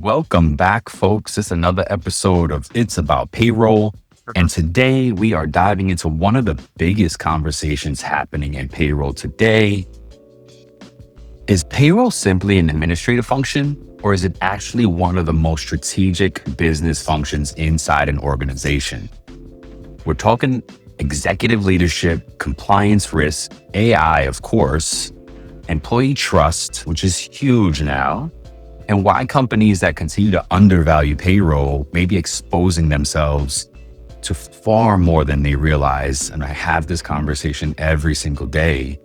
Welcome back, folks. It's another episode of It's About Payroll. And today we are diving into one of the biggest conversations happening in payroll today. Is payroll simply an administrative function, or is it actually one of the most strategic business functions inside an organization? We're talking executive leadership, compliance risk, AI, of course, employee trust, which is huge now, and why companies that continue to undervalue payroll may be exposing themselves to far more than they realize. And I have this conversation every single day.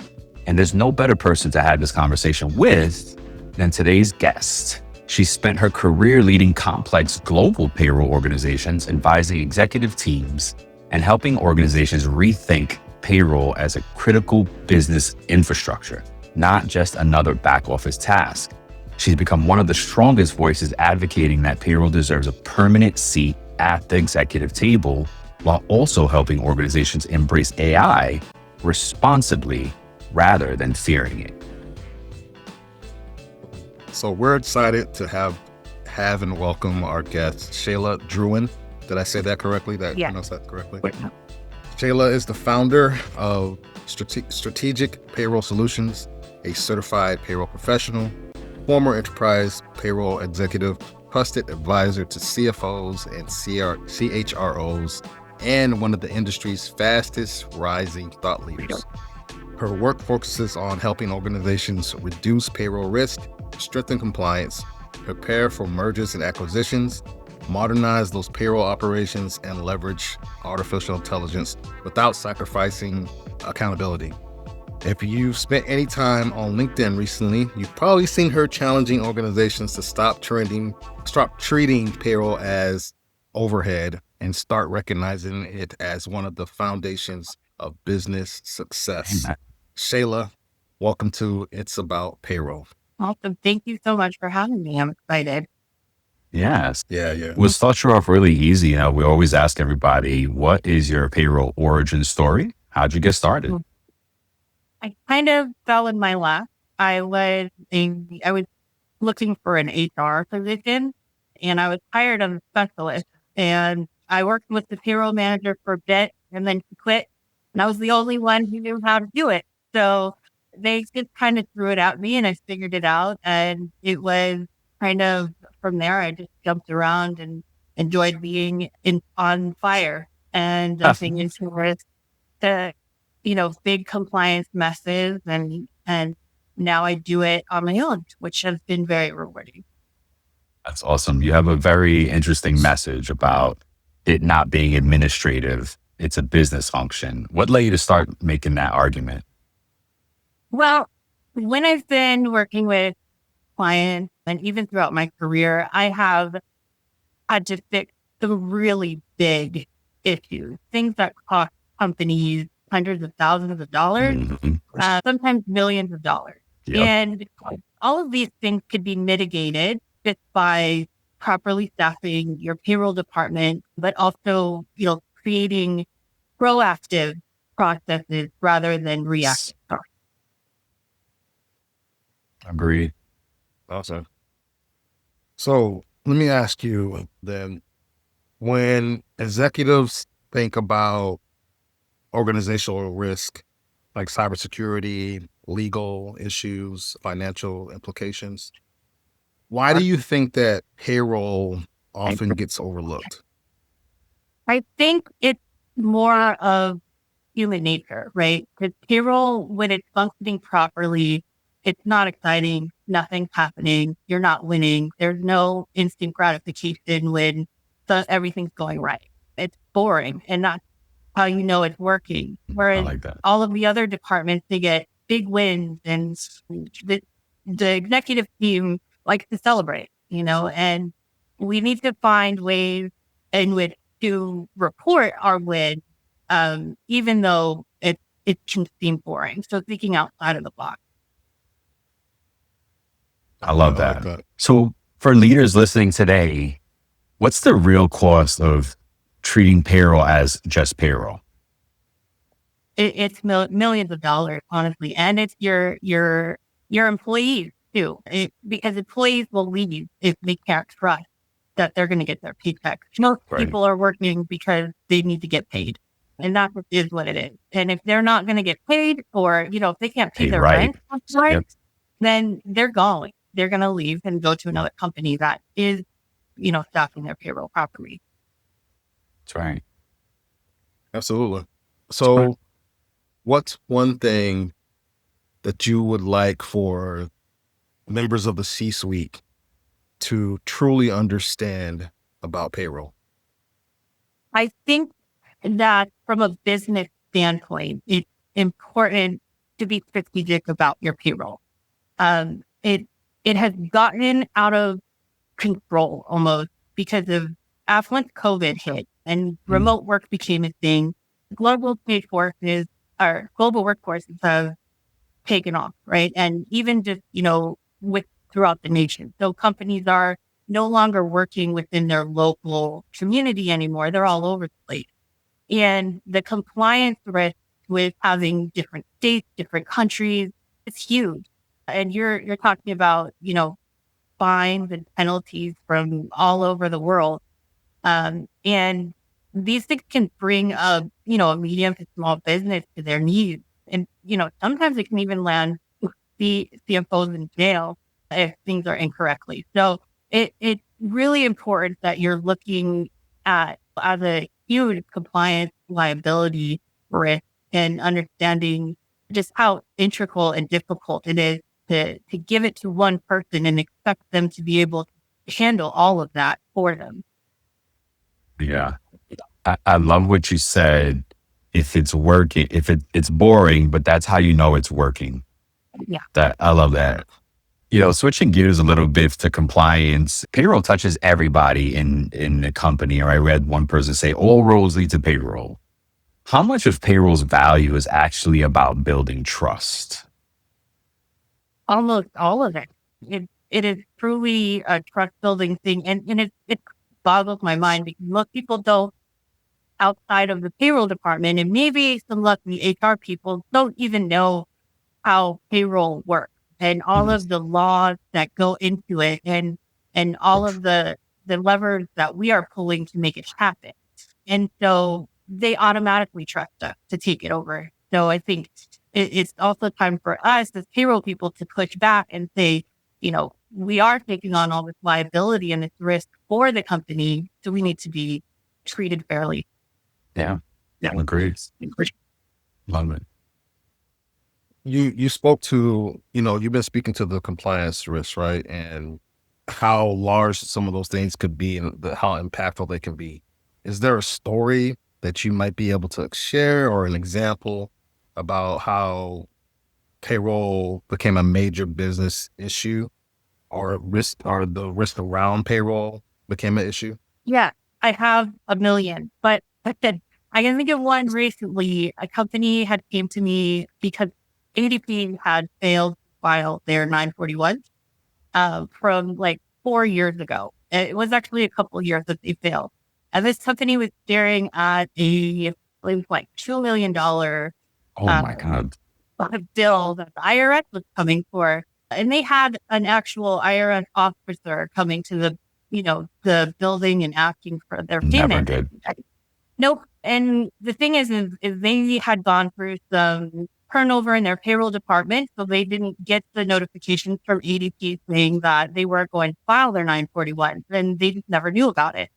And there's no better person to have this conversation with than today's guest. She spent her career leading complex global payroll organizations, advising executive teams, and helping organizations rethink payroll as a critical business infrastructure, not just another back office task. She's become one of the strongest voices advocating that payroll deserves a permanent seat at the executive table, while also helping organizations embrace AI responsibly rather than fearing it. So we're excited to have and welcome our guest, Shala Druin. Did I say that correctly? Pronounce that correctly? Shala is the founder of Strategic Payroll Solutions, a certified payroll professional, former enterprise payroll executive, trusted advisor to CFOs and CHROs, and one of the industry's fastest rising thought leaders. Her work focuses on helping organizations reduce payroll risk, strengthen compliance, prepare for mergers and acquisitions, modernize those payroll operations, and leverage artificial intelligence without sacrificing accountability. If you've spent any time on LinkedIn recently, you've probably seen her challenging organizations to stop treating payroll as overhead and start recognizing it as one of the foundations of business success. Amen. Shala, welcome to It's About Payroll. Awesome. Thank you so much for having me. I'm excited. Yes. Yeah. We'll start you off really easy. We always ask everybody, what is your payroll origin story? How'd you get started? I kind of fell in my lap. I was looking for an HR position, and I was hired as a specialist. And I worked with the payroll manager for a bit, and then she quit. And I was the only one who knew how to do it. So they just kind of threw it at me, and I figured it out. And it was kind of from there, I just jumped around and enjoyed being on fire and jumping into risk to big compliance messes, and now I do it on my own, which has been very rewarding. That's awesome. You have a very interesting message about it not being administrative. It's a business function. What led you to start making that argument? Well, when I've been working with clients and even throughout my career, I have had to fix the really big issues, things that cost companies hundreds of thousands of dollars, sometimes millions of dollars. Yep. And all of these things could be mitigated just by properly staffing your payroll department, but also, creating proactive processes rather than reactive. Agreed. Awesome. So let me ask you then, when executives think about organizational risk, like cybersecurity, legal issues, financial implications, why do you think that payroll often gets overlooked? I think it's more of human nature, right? Because payroll, when it's functioning properly, it's not exciting. Nothing's happening. You're not winning. There's no instant gratification when everything's going right. It's boring and not how you know it's working. Whereas all of the other departments, they get big wins, and the executive team likes to celebrate, and we need to find ways in which to report our wins, even though it can seem boring. So thinking outside of the box. I love that. So for leaders listening today, what's the real cost of treating payroll as just payroll? It's millions of dollars, honestly. And it's your employees. too, because employees will leave if they can't trust that they're going to get their paycheck. Most people are working because they need to get paid. And that is what it is. And if they're not going to get paid, or, if they can't pay their rent on time, then they're going. They're going to leave and go to another company that is, staffing their payroll properly. That's right. Absolutely. So what's one thing that you would like for members of the C-suite to truly understand about payroll? I think that from a business standpoint, it's important to be strategic about your payroll. It has gotten out of control almost because of once COVID hit and remote work became a thing. Global workforces have taken off, right? And even just throughout the nation. So companies are no longer working within their local community anymore. They're all over the place. And the compliance risk with having different states, different countries, it's huge. And you're talking about, fines and penalties from all over the world. And these things can bring a medium to small business to their knees. And, sometimes it can even land the CFOs in jail if things are incorrectly. So it's really important that you're looking at as a huge compliance liability risk and understanding just how integral and difficult it is to give it to one person and expect them to be able to handle all of that for them. Yeah. I love what you said. If it's working, it's boring, but that's how you know it's working. Yeah. I love that. Switching gears a little bit to compliance, payroll touches everybody in the company. Right? We had one person say, all roads lead to payroll. How much of payroll's value is actually about building trust? Almost all of it. It is truly a trust building thing. And it boggles my mind because most people don't, outside of the payroll department, and maybe some lucky HR people, don't even know how payroll works and all of the laws that go into it and all of the levers that we are pulling to make it happen. And so they automatically trust us to take it over. So I think it's also time for us as payroll people to push back and say, we are taking on all this liability and this risk for the company. So we need to be treated fairly. Yeah. Agreed. Love it. You spoke to, you've been speaking to the compliance risks, right? And how large some of those things could be and how impactful they can be. Is there a story that you might be able to share or an example about how payroll became a major business issue or the risk around payroll became an issue? Yeah, I have a million, but I can think of one recently. A company had came to me because ADP had failed to file their 941 from like 4 years ago. It was actually a couple of years that they failed. And this company was staring at I believe like $2 million oh my God, bill that the IRS was coming for. And they had an actual IRS officer coming to the building and asking for their payment. Never good. Nope. And the thing is they had gone through some turnover in their payroll department, so they didn't get the notifications from ADP saying that they weren't going to file their 941, and they just never knew about it.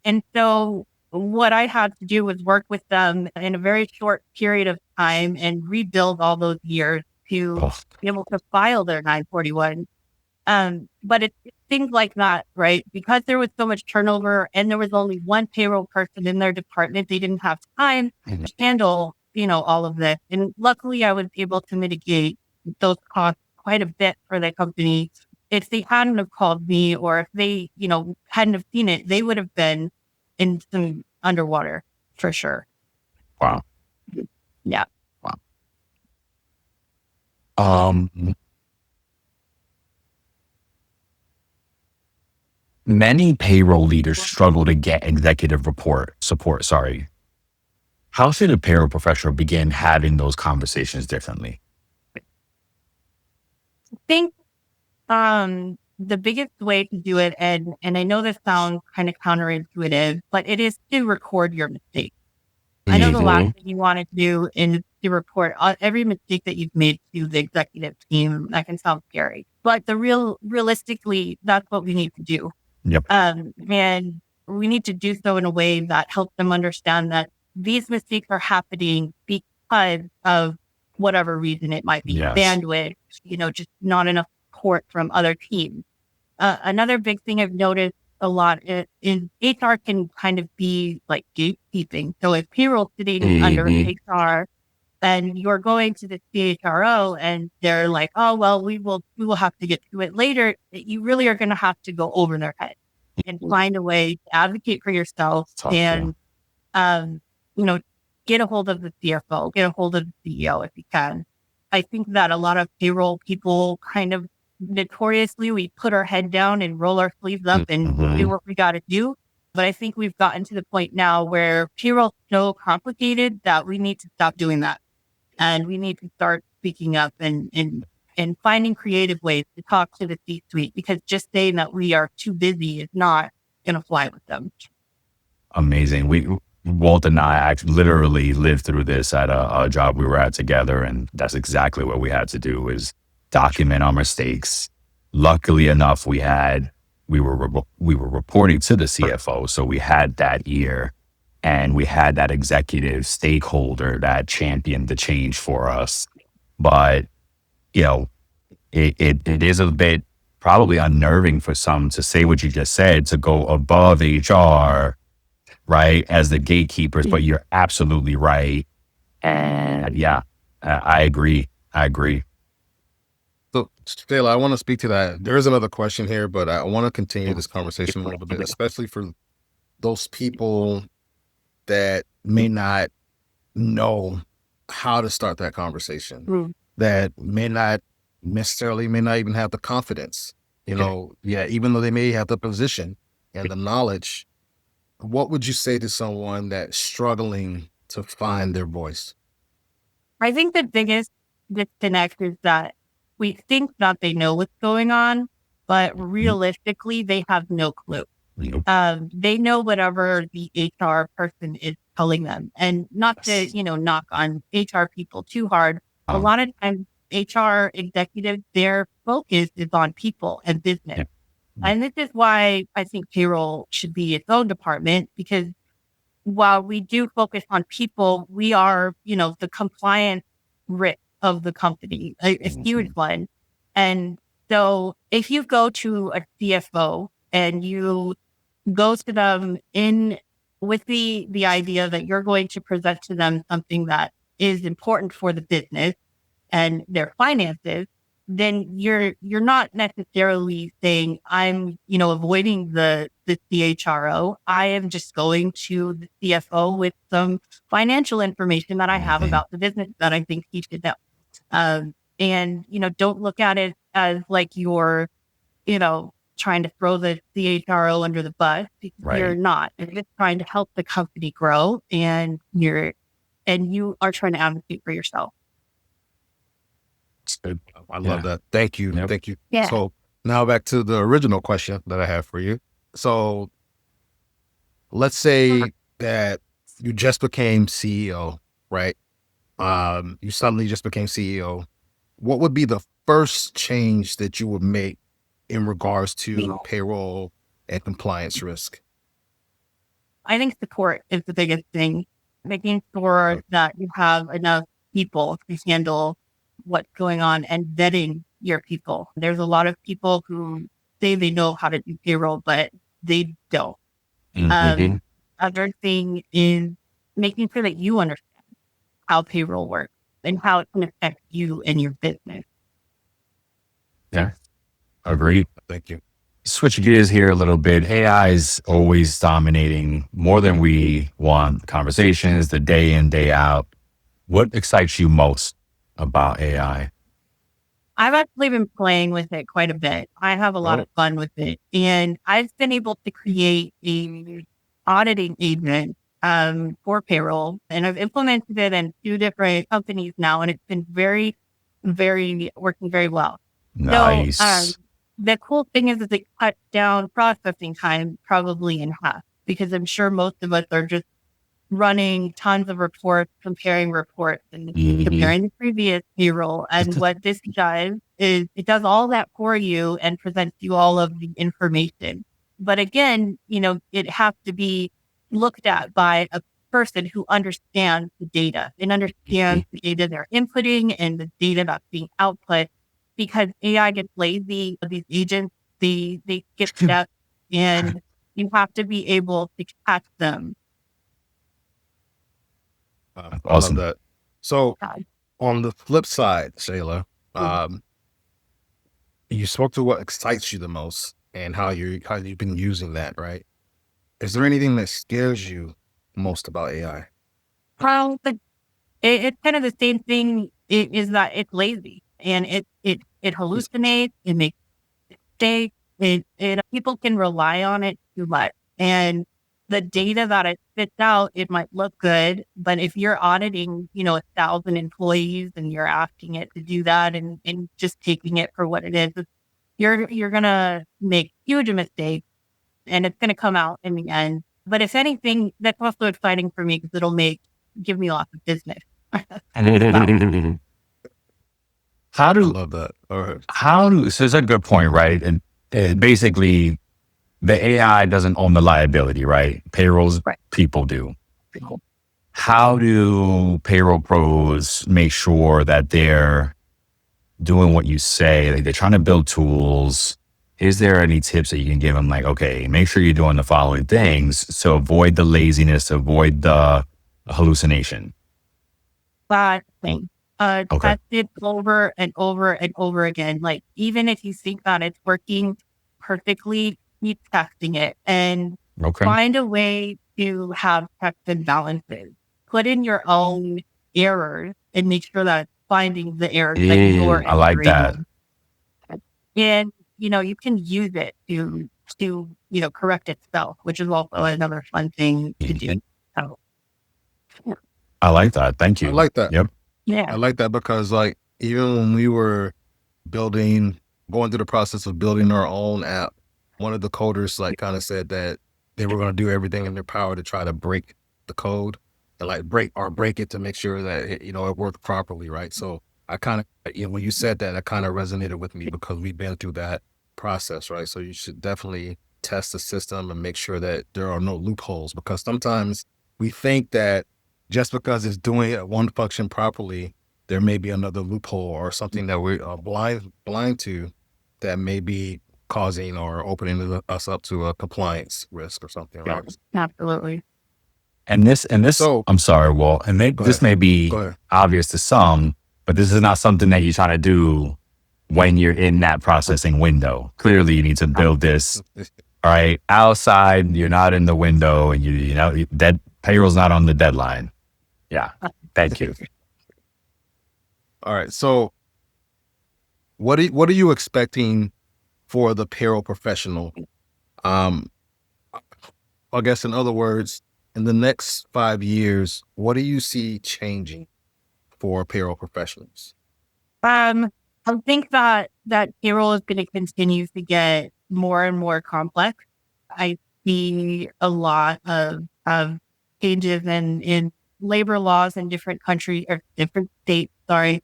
And so what I had to do was work with them in a very short period of time and rebuild all those years to be able to file their 941. But it's things like that, right? Because there was so much turnover and there was only one payroll person in their department, they didn't have time to handle, all of this. And luckily I was able to mitigate those costs quite a bit for the company. If they hadn't have called me or if they, hadn't have seen it, they would have been in some underwater for sure. Wow. Yeah. Wow. Many payroll leaders struggle to get executive support. How should a payroll professional begin having those conversations differently? I think The biggest way to do it, and I know this sounds kind of counterintuitive, but it is to record your mistakes. I know the last thing you want to do is to report every mistake that you've made to the executive team. That can sound scary, but realistically, that's what we need to do. Yep. And we need to do so in a way that helps them understand that these mistakes are happening because of whatever reason it might be. Yes. Bandwidth, just not enough support from other teams. Another big thing I've noticed a lot is HR can kind of be like gatekeeping. So if payroll sitting under HR and you're going to the CHRO and they're like, oh, well, we will have to get to it later. You really are going to have to go over their head and find a way to advocate for yourself and, you know, get a hold of the CFO, get a hold of the CEO if you can. I think that a lot of payroll people kind of notoriously, we put our head down and roll our sleeves up and do what we got to do. But I think we've gotten to the point now where payroll is so complicated that we need to stop doing that. And we need to start speaking up and finding creative ways to talk to the C-suite, because just saying that we are too busy is not going to fly with them. Amazing. Walt and I actually literally lived through this at a job we were at together. And that's exactly what we had to do, is document our mistakes. Luckily enough, we were reporting to the CFO. So we had that ear and we had that executive stakeholder that championed the change for us. But, it is a bit probably unnerving for some to say what you just said, to go above HR, right, as the gatekeepers, but you're absolutely right. And I agree. So, Shala, I want to speak to that. There is another question here, but I want to continue this conversation a little bit, especially for those people that may not know how to start that conversation, that may not even have the confidence, even though they may have the position and the knowledge. What would you say to someone that's struggling to find their voice? I think the biggest disconnect is that we think that they know what's going on, but realistically, they have no clue. They know whatever the HR person is telling them, and not to, knock on HR people too hard. A lot of times HR executives, their focus is on people and business. And this is why I think payroll should be its own department, because while we do focus on people, we are, the compliance risk of the company, a huge one. And so if you go to a CFO and you go to them with the idea that you're going to present to them something that is important for the business and their finances, then you're not necessarily saying, I'm, avoiding the CHRO. I am just going to the CFO with some financial information that I have about the business that I think he should know. And, don't look at it as like you're, trying to throw the CHRO under the bus, because you're not. You're just trying to help the company grow, and you are trying to advocate for yourself. I love that. Thank you. Yep. Thank you. Yeah. So now back to the original question that I have for you. So let's say that you just became CEO, right? You suddenly just became CEO. What would be the first change that you would make in regards to payroll and compliance risk? I think support is the biggest thing. Making sure that you have enough people to handle what's going on, and vetting your people. There's a lot of people who say they know how to do payroll, but they don't. Other thing is making sure that you understand how payroll works and how it can affect you and your business. Yeah, agreed. Thank you. Switch gears here a little bit. AI is always dominating more than we want conversations, the day in, day out. What excites you most about AI? I've actually been playing with it quite a bit. I have a lot of fun with it, and I've been able to create a auditing agent for payroll, and I've implemented it in 2 different companies now, and it's been very, very working very well. Nice. So the cool thing is that it cuts down processing time probably in half, because I'm sure most of us are just running tons of reports, comparing reports and comparing the previous payroll. And what this does is it does all that for you and presents you all of the information. But again, it has to be looked at by a person who understands the data and understands the data they're inputting and the data that's being output, because AI gets lazy. These agents, they get stuck, and you have to be able to catch them. I love that. So on the flip side, Shala, you spoke to what excites you the most and how you've been using that, right? Is there anything that scares you most about AI? Well, it's kind of the same thing. Is that it's lazy and it hallucinates. It makes mistakes. People can rely on it too much, and the data that it spits out, it might look good, but if you're auditing, 1,000 employees and you're asking it to do that and just taking it for what it is, you're gonna make huge mistakes, and it's gonna come out in the end. But if anything, that's also exciting for me because it'll give me lots of business. I love that. All right. So it's a good point, right? And basically, the AI doesn't own the liability, right? Payrolls, right. People do. How do payroll pros make sure that they're doing what you say? Like, they're trying to build tools. Is there any tips that you can give them? Like, okay, make sure you're doing the following things to avoid the laziness, avoid the hallucination. Thing. Test it over and over and over again. Like, even if you think that it's working perfectly, keep testing it and find a way to have checks and balances. Put in your own errors and make sure that it's finding the errors that you're I like that. And, you can use it to correct itself, which is also another fun thing to do. So, I like that. Thank you. I like that. Yep. Yeah. I like that because, like, even when we were going through the process of building our own app, one of the coders kind of said that they were going to do everything in their power to try to break the code and break it to make sure that it worked properly, right? So I kind of, when you said that, it kind of resonated with me because we've been through that process, right? So you should definitely test the system and make sure that there are no loopholes, because sometimes we think that just because it's doing one function properly, there may be another loophole or something that we are blind to that may be causing or opening us up to a compliance risk or something, right? Absolutely. And this, so, I'm sorry, Walt, and this may be obvious to some, but this is not something that you're trying to do when you're in that processing window. Clearly, you need to build this, all right, outside. You're not in the window, and that payroll's not on the deadline. Yeah. Thank you. All right. So what are you expecting for the payroll professional? I guess, in other words, in the next 5 years, what do you see changing for payroll professionals? I think that payroll is going to continue to get more and more complex. I see a lot of changes in labor laws in different countries or different states, are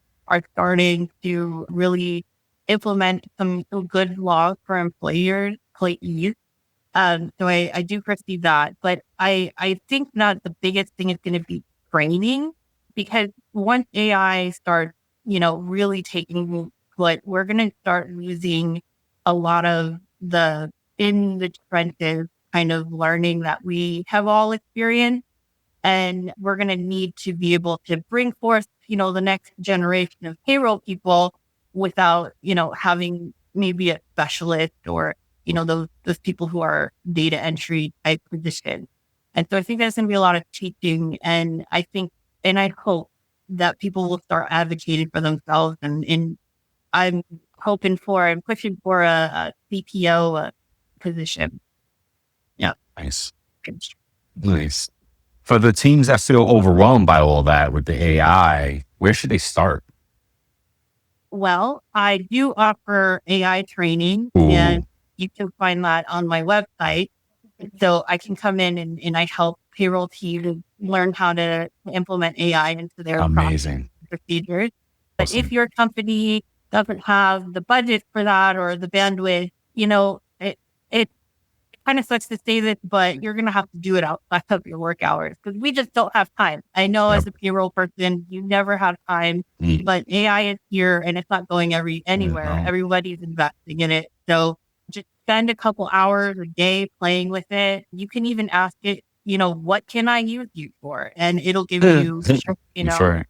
starting to really implement some good laws for employees. So I do foresee that, but I think that the biggest thing is going to be training, because once AI starts, really taking what we're going to start losing a lot of the in the trenches kind of learning that we have all experienced. And we're going to need to be able to bring forth, the next generation of payroll people without, having maybe a specialist or, those people who are data entry type positions. And so I think there's going to be a lot of teaching. And I hope that people will start advocating for themselves. And I'm pushing for a CPO position. Yeah. Nice. For the teams that feel overwhelmed by all that with the AI, where should they start? Well, I do offer AI training, Ooh, and you can find that on my website. So I can come in and I help payroll teams learn how to implement AI into their process amazing. procedures. But if Awesome. your company doesn't have the budget for that or the bandwidth, it kind of sucks to say this, but you're going to have to do it outside of your work hours because we just don't have time. I know Yep. as a payroll person, you never have time, Mm. but AI is here and it's not going anywhere. No. Everybody's investing in it. So just spend a couple hours a day playing with it. You can even ask it, what can I use you for? And it'll give you, That's right.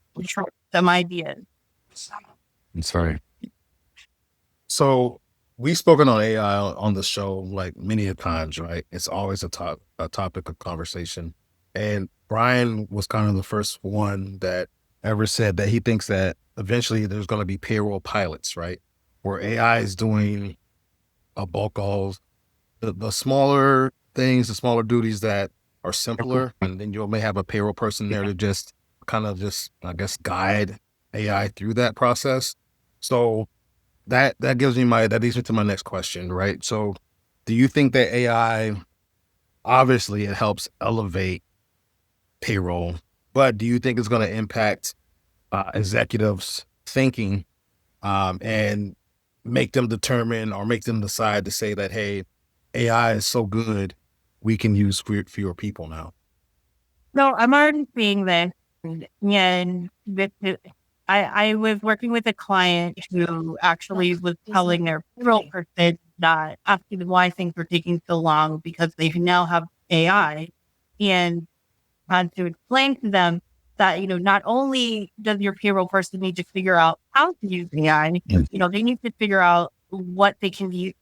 some ideas. That's right. So we've spoken on AI on the show like many a times, right? It's always a topic of conversation. And Brian was kind of the first one that ever said that he thinks that eventually there's going to be payroll pilots, right? Where AI is doing a bulk of the smaller things, the smaller duties that are simpler. And then you may have a payroll person there to just kind of I guess, guide AI through that process. So that leads me to my next question, right? So do you think that AI, obviously it helps elevate payroll, but do you think it's going to impact executives thinking and make them determine or make them decide to say that, hey, AI is so good, we can use fewer people now? No, I'm already seeing this. And I was working with a client who actually was telling their payroll person that asking why things were taking so long because they now have AI, and had to explain to them that, not only does your payroll person need to figure out how to use AI, Mm. they need to figure out what they can use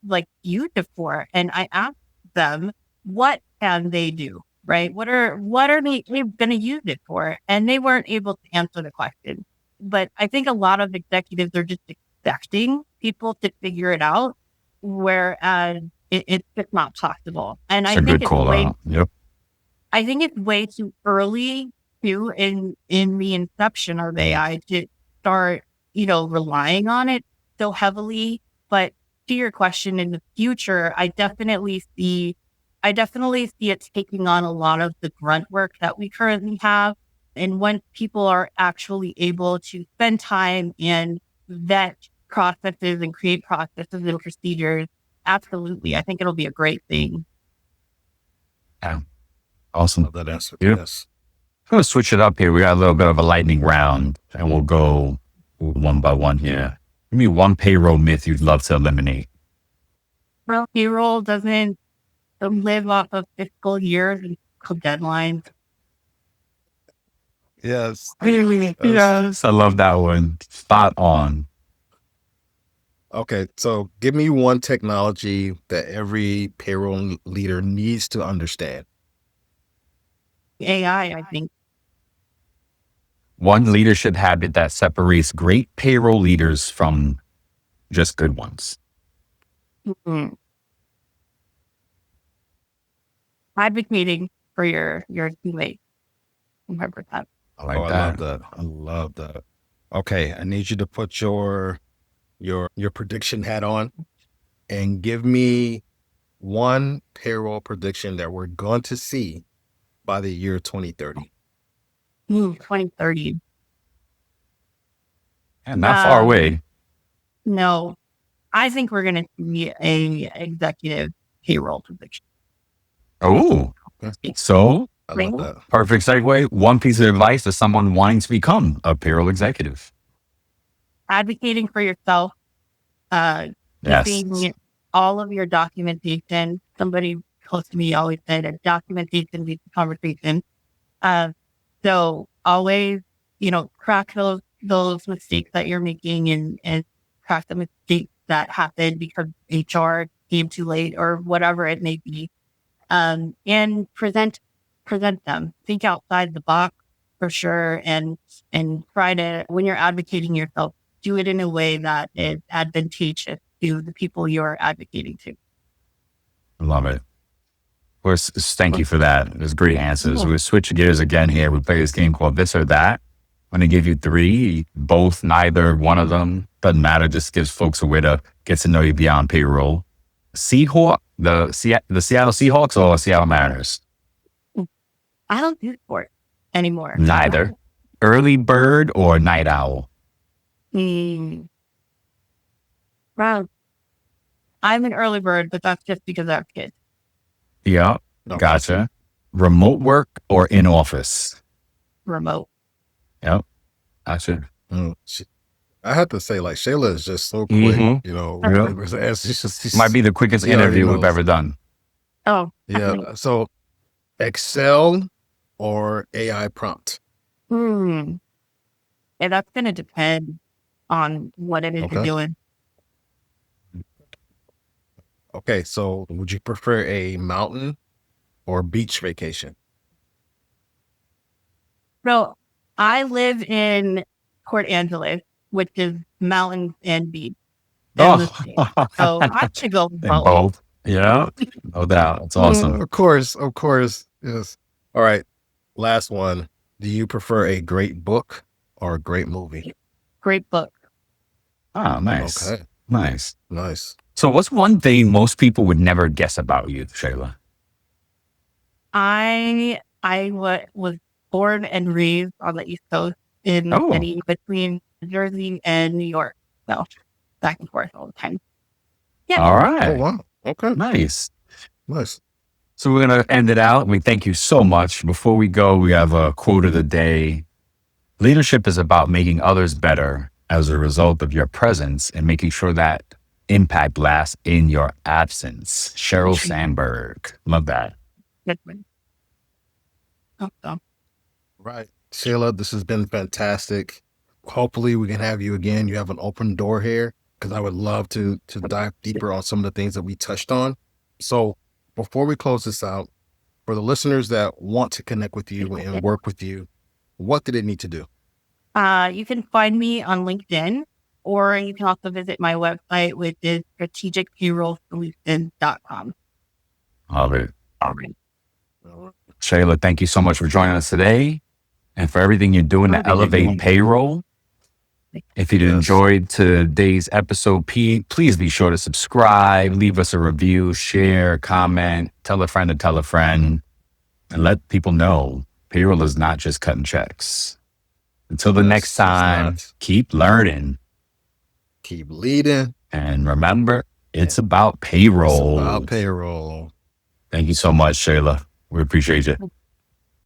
it for. And I asked them, what can they do? Right? What are they going to use it for? And they weren't able to answer the question. But I think a lot of executives are just expecting people to figure it out, whereas it's just not possible. And It's a good call out. Yep. I think it's way too early too in the inception of AI to start, relying on it so heavily. But to your question, in the future, I definitely see it taking on a lot of the grunt work that we currently have. And when people are actually able to spend time and vet processes and create processes and procedures, absolutely. I think it'll be a great thing. Yeah. Awesome. Love that answer. Yep. Yes. I'm going to switch it up here. We got a little bit of a lightning round and we'll go one by one here. Give me one payroll myth you'd love to eliminate. Well, payroll doesn't live off of fiscal years and deadlines. Yes. Yes. I love that one. Spot on. Okay. So give me one technology that every payroll leader needs to understand. AI, I think. One leadership habit that separates great payroll leaders from just good ones. Mm-hmm. Advocating for your teammates. Remember that. I like I that. love that. I love that. Okay. I need you to put your prediction hat on and give me one payroll prediction that we're going to see by the year 2030. 2030. And not far away. No, I think we're going to see a executive payroll position. Oh, so I love that. Perfect segue. One piece of advice to someone wanting to become a payroll executive. Advocating for yourself. Keeping all of your documentation. Somebody close to me always said a documentation leads to conversation. So always, crack those mistakes that you're making and crack the mistakes that happen because HR came too late or whatever it may be. And present them. Think outside the box for sure, and try to, when you're advocating yourself, do it in a way that is advantageous to the people you're advocating to. Love it. Of course, thank you for that. There's great answers. We'll switch gears again here. We play this game called This or That. I'm going to give you three, both, neither, one of them. Doesn't matter. Just gives folks a way to get to know you beyond payroll. Seahawk, the Seattle Seahawks or Seattle Mariners? I don't do sports anymore. Neither. Early bird or night owl? Well, I'm an early bird, but that's just because I have kids. Yeah, gotcha. Remote work or in office? Remote. Yep, gotcha. I have to say, like, Shala is just so quick, you know. Yep. She's might be the quickest interview we've ever done. Oh, yeah. So, Excel or AI prompt? Yeah, that's going to depend on what it is you're doing. Okay, so would you prefer a mountain or beach vacation? So, I live in Port Angeles, which is mountains and beach. So I should go both. Yeah, no doubt. It's awesome. Of course. Yes. All right. Last one. Do you prefer a great book or a great movie? Great book. Oh, nice. Okay. Nice. So what's one thing most people would never guess about you, Shala? I was born and raised on the East Coast in city between Jersey and New York. So back and forth all the time. Yeah. All right. Oh, wow. Okay. Nice. So we're going to end it out. We thank you so much. Before we go, we have a quote of the day. Leadership is about making others better as a result of your presence and making sure that impact lasts in your absence. Sheryl Sandberg. Love that. Right. Shala, this has been fantastic. Hopefully we can have you again. You have an open door here because I would love to dive deeper on some of the things that we touched on. So before we close this out, for the listeners that want to connect with you and work with you, what do they need to do? You can find me on LinkedIn, or you can also visit my website, which is strategicpayrollsolutions.com. Love it. Shala, thank you so much for joining us today and for everything you're doing to elevate payroll. If you enjoyed today's episode, please be sure to subscribe, leave us a review, share, comment, tell a friend to tell a friend, and let people know payroll is not just cutting checks. Until the next time, keep learning. Keep leading. And remember, it's about payroll. It's about payroll. Thank you so much, Shala. We appreciate you.